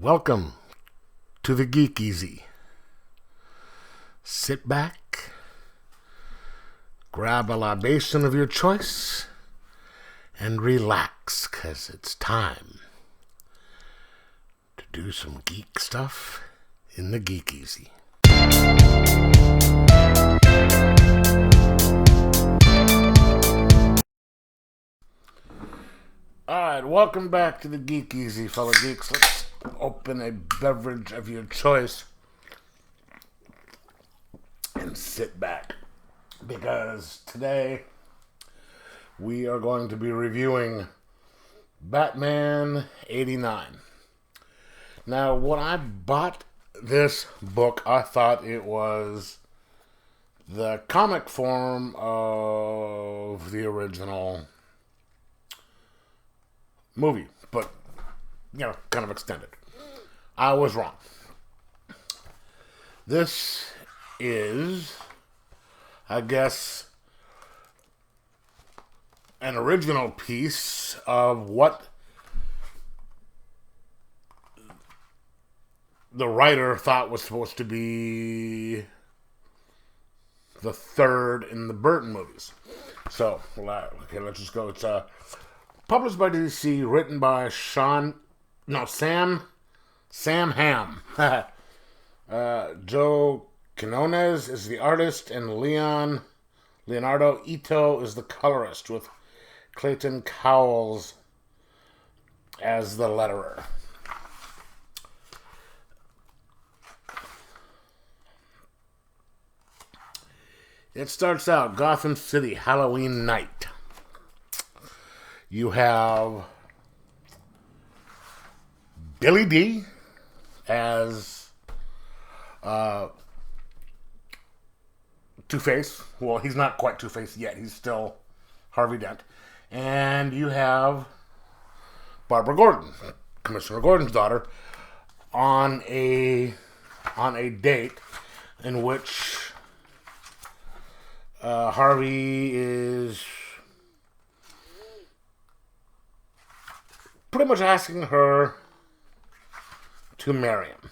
Welcome to the Geek Easy. Sit back, grab a libation of your choice, and relax, 'cause it's time to do some geek stuff in the Geek Easy. Alright, welcome back to the Geek Easy, fellow geeks. Let's open a beverage of your choice and sit back, because today we are going to be reviewing Batman 89. Now, when I bought this book, I thought it was the comic form of the original movie, but, kind of extended. I was wrong. This is, I guess, an original piece of what the writer thought was supposed to be the third in the Burton movies. So, okay, let's just go. It's published by DC, written by Sam Hamm. Joe Quinones is the artist, and Leonardo Ito is the colorist, with Clayton Cowles as the letterer. It starts out Gotham City, Halloween night. You have Billy D as Two-Face. Well, he's not quite Two-Face yet. He's still Harvey Dent. And you have Barbara Gordon, Commissioner Gordon's daughter, on a date in which Harvey is pretty much asking her to marry him.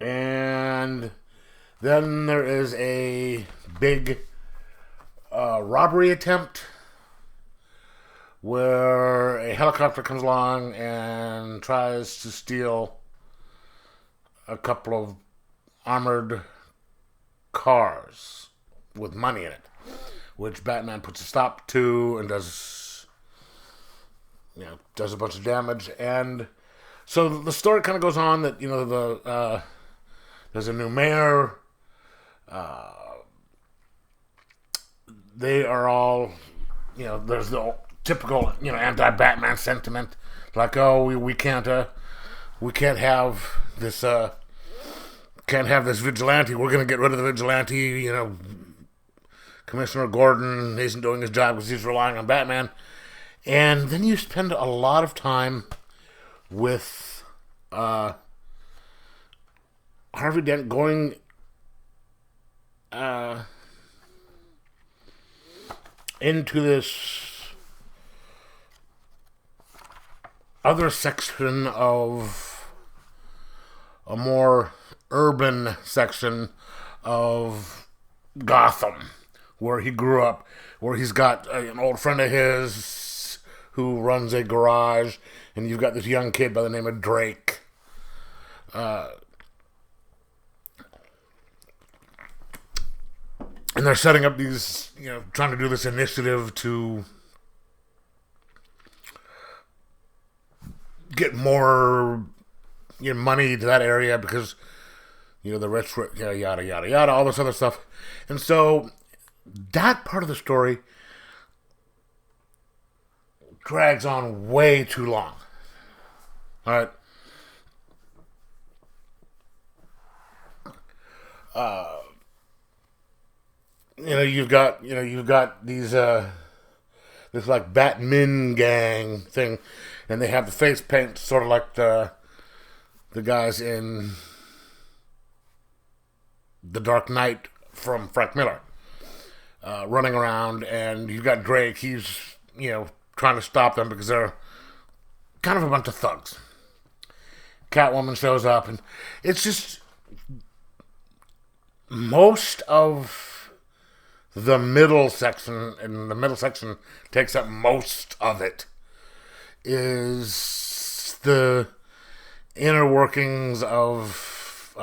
And then there is a big robbery attempt where a helicopter comes along and tries to steal a couple of armored cars with money in it, which Batman puts a stop to and does a bunch of damage. And so the story kind of goes on that, there's a new mayor. They are all, there's the typical, anti-Batman sentiment. Like, oh, we can't have this, vigilante. We're going to get rid of the vigilante, Commissioner Gordon isn't doing his job because he's relying on Batman. And then you spend a lot of time with Harvey Dent going into this other section of a more urban section of Gotham, where he grew up, where he's got an old friend of his who runs a garage, and you've got this young kid by the name of Drake. And they're setting up these, trying to do this initiative to get more money to that area because, the rich, yada, yada, yada, all this other stuff. And so that part of the story drags on way too long. All right. You've got these this like Batman gang thing, and they have the face paint sort of like the guys in The Dark Knight from Frank Miller, running around, and you've got Drake. He's trying to stop them because they're kind of a bunch of thugs. Catwoman shows up, and it's just most of the middle section, and the middle section takes up most of it, is the inner workings of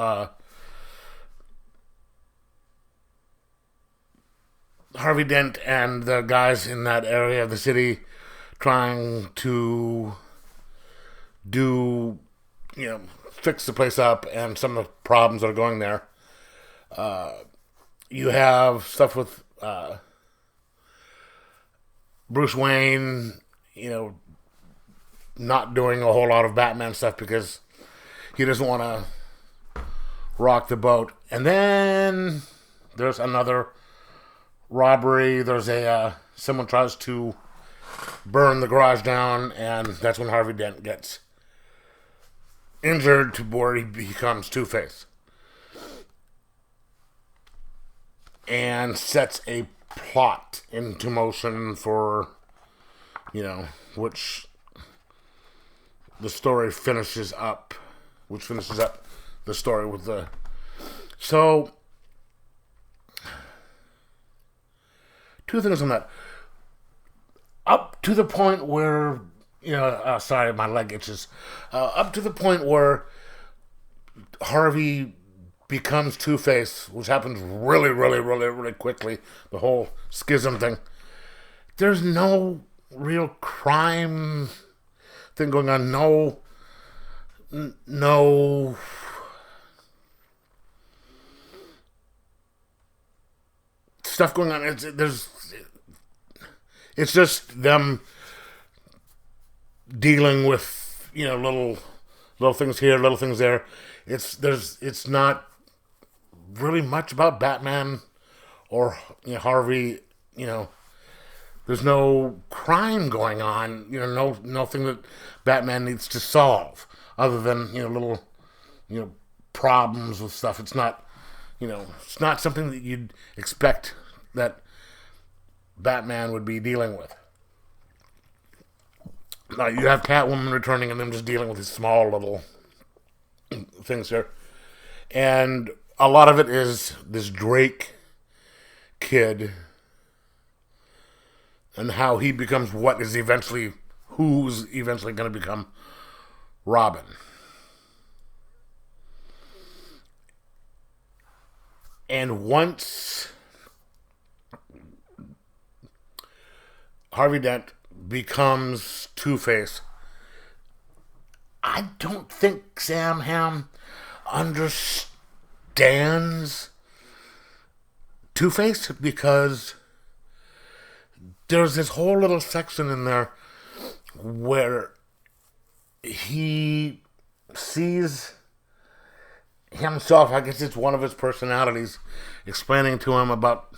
Harvey Dent and the guys in that area of the city trying to fix the place up and some of the problems that are going there. You have stuff with Bruce Wayne, not doing a whole lot of Batman stuff because he doesn't want to rock the boat. And then there's another robbery. There's someone tries to burn the garage down, and that's when Harvey Dent gets injured to where he becomes Two-Face and sets a plot into motion for, which the story finishes up, the story with the... So, two things on that. Up to the point where, sorry, my leg itches. Up to the point where Harvey becomes Two-Face, which happens really, really, really, really quickly, the whole schism thing. There's no real crime thing going on. No stuff going on. It's just them dealing with little things here, little things there. It's not really much about Batman or Harvey. There's no crime going on. Nothing that Batman needs to solve other than little problems with stuff. It's not it's not something that you'd expect that Batman would be dealing with. Now you have Catwoman returning and them just dealing with these small little things here. And a lot of it is this Drake kid and how he becomes who's eventually going to become Robin. And once Harvey Dent becomes Two-Face, I don't think Sam Hamm understands Two-Face because there's this whole little section in there where he sees himself, I guess it's one of his personalities, explaining to him about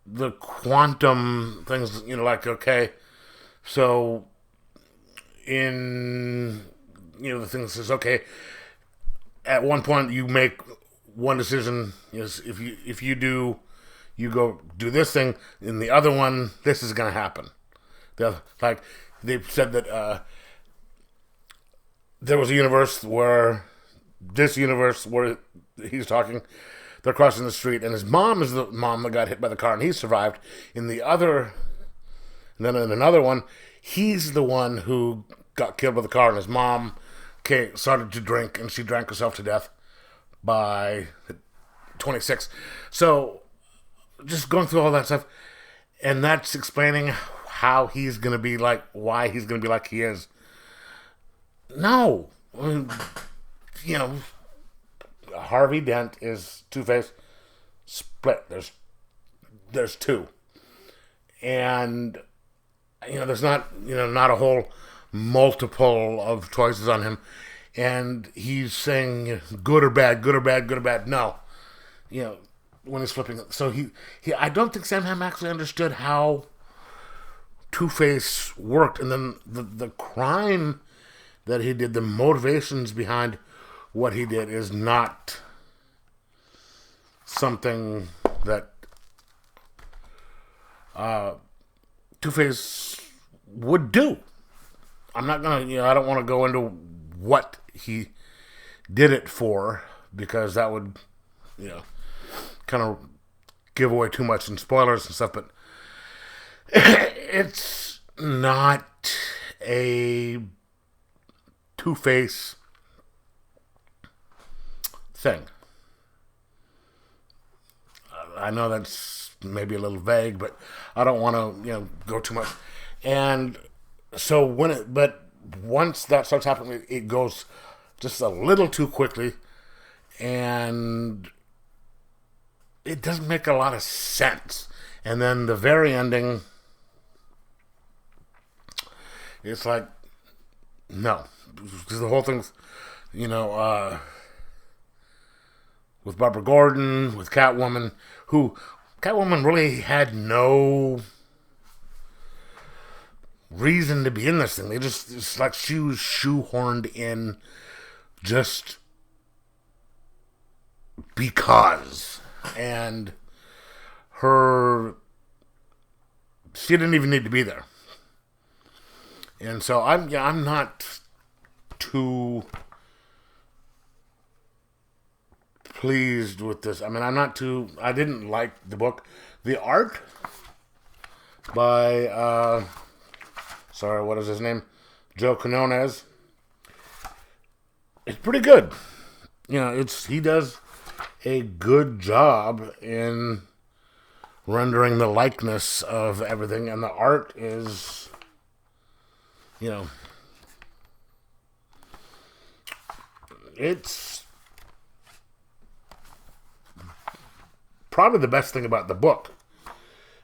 the quantum things, okay, so in, the thing that says, okay, at one point you make one decision, if you go do this thing, in the other one, this is going to happen. Like, they said that there was a universe where he's talking, they're crossing the street, and his mom is the mom that got hit by the car, and he survived. And then in another one, he's the one who got killed by the car, and his mom started to drink, and she drank herself to death by 26. So, just going through all that stuff, and that's explaining how he's going to be like, why he's going to be like he is. No. Harvey Dent is Two-Face split. There's two. And, there's not a whole multiple of choices on him. And he's saying good or bad, good or bad, good or bad. No. When he's flipping it. So he I don't think Sam Hamm actually understood how Two-Face worked. And then the crime that he did, the motivations behind what he did is not something that Two-Face would do. I'm not gonna, I don't want to go into what he did it for, because that would, kind of give away too much in spoilers and stuff, but it's not a Two-Face thing. I know that's maybe a little vague, but I don't want to, go too much. And so but once that starts happening, it goes just a little too quickly, and it doesn't make a lot of sense. And then the very ending, it's like, no, because the whole thing's, with Barbara Gordon, with Catwoman, who Catwoman really had no reason to be in this thing. It's like she was shoehorned in just because. And she didn't even need to be there. And so I'm not too pleased with this. I mean, I didn't like the book. The art by, what is his name? Joe Quinones. It's pretty good. He does a good job in rendering the likeness of everything, and the art is, it's probably the best thing about the book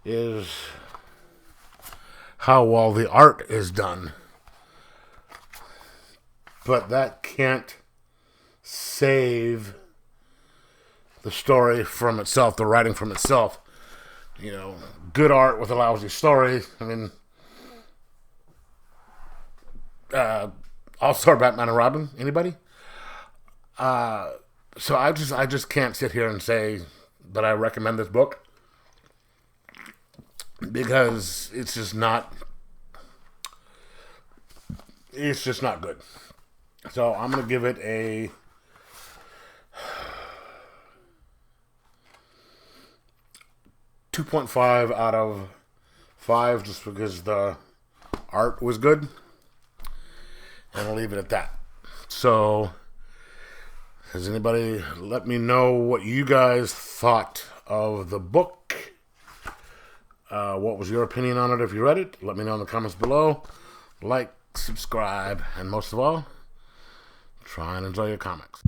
is how well the art is done. But that can't save the story from itself, the writing from itself. Good art with a lousy story. I mean, All-Star Batman and Robin, anybody? So I just can't sit here and say that I recommend this book, because it's just not good. So I'm going to give it a 2.5 out of 5, just because the art was good. And I'll leave it at that. So, has anybody let me know what you guys thought of the book? What was your opinion on it if you read it? Let me know in the comments below. Like, subscribe, and most of all, try and enjoy your comics.